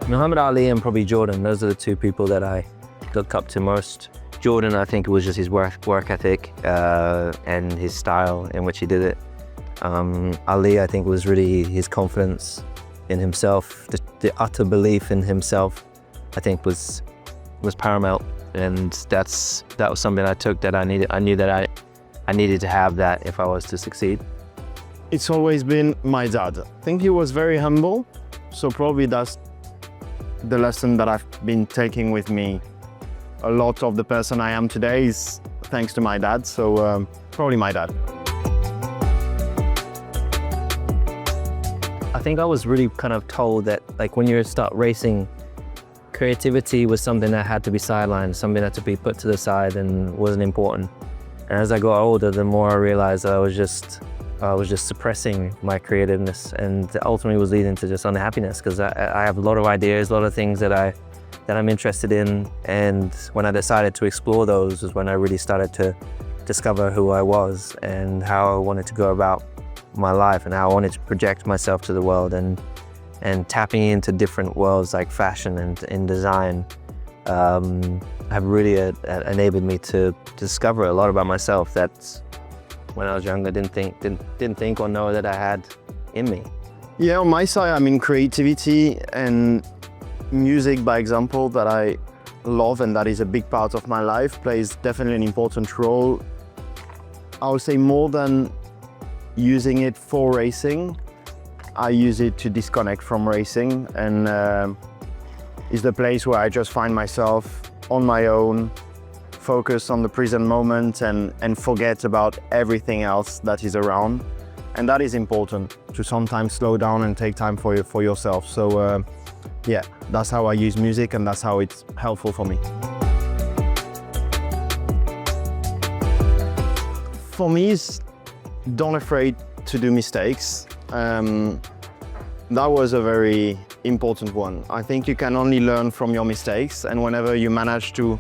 Muhammad Ali and probably Jordan, those are the two people that I look up to most. Jordan, I think it was just his work ethic and his style in which he did it. Ali, I think, was really his confidence in himself, the utter belief in himself, I think was paramount. And that was something I took that I needed. I knew that I needed to have that if I was to succeed. It's always been my dad. I think he was very humble, so probably that's the lesson that I've been taking with me. A lot of the person I am today is thanks to my dad, so probably my dad. I think I was really kind of told that, like, when you start racing, creativity was something that had to be sidelined, something that had to be put to the side and wasn't important. And as I got older, the more I realized I was just suppressing my creativeness, and ultimately was leading to just unhappiness, because I have a lot of ideas, a lot of things that I'm interested in, and when I decided to explore those was when I really started to discover who I was and how I wanted to go about my life and how I wanted to project myself to the world, and tapping into different worlds like fashion and in design have really enabled me to discover a lot about myself that when I was younger didn't think or know that I had in me. Yeah, on my side, I mean, creativity and music, by example, that I love and that is a big part of my life, plays definitely an important role. I would say more than using it for racing, I use it to disconnect from racing, and is the place where I just find myself on my own, focus on the present moment and forget about everything else that is around. And that is important, to sometimes slow down and take time for yourself. So yeah, that's how I use music, and that's how it's helpful for me. For me, it's don't afraid to do mistakes. That was a very important one. I think you can only learn from your mistakes, and whenever you manage to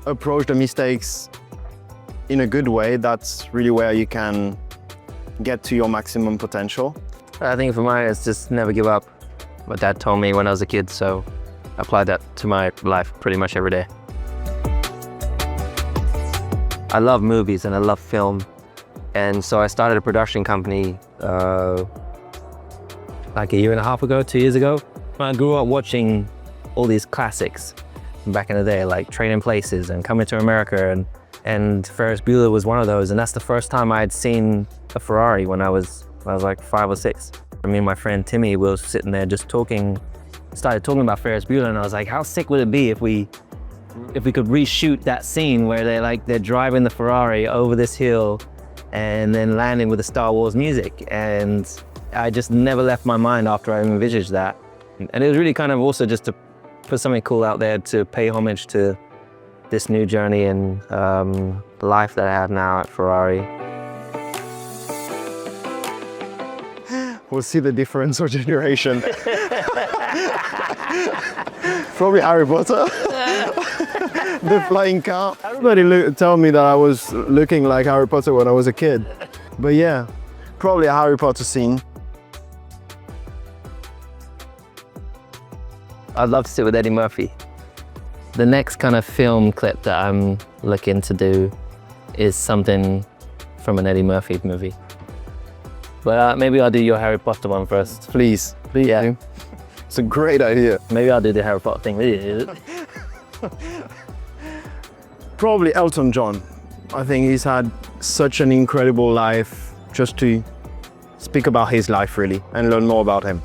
approach the mistakes in a good way, that's really where you can get to your maximum potential. I think for mine, it's just never give up. My dad told me when I was a kid, so I applied that to my life pretty much every day. I love movies and I love film, and so I started a production company like a year and a half ago, 2 years ago. I grew up watching all these classics back in the day, like Trading Places and Coming to America, and Ferris Bueller was one of those. And that's the first time I had seen a Ferrari when I was like 5 or 6. Me and my friend Timmy were sitting there just started talking about Ferris Bueller, and I was like, how sick would it be if we could reshoot that scene where they're driving the Ferrari over this hill and then landing with the Star Wars music. And I just never left my mind after I envisaged that. And it was really kind of also just to put something cool out there to pay homage to this new journey and life that I have now at Ferrari. We'll see the difference of generation. Probably Harry Potter. The flying car. Everybody told me that I was looking like Harry Potter when I was a kid. But yeah, probably a Harry Potter scene. I'd love to sit with Eddie Murphy. The next kind of film clip that I'm looking to do is something from an Eddie Murphy movie. But maybe I'll do your Harry Potter one first. Please, Yeah. do. It's a great idea. Maybe I'll do the Harry Potter thing with you. Probably Elton John. I think he's had such an incredible life, just to speak about his life really and learn more about him.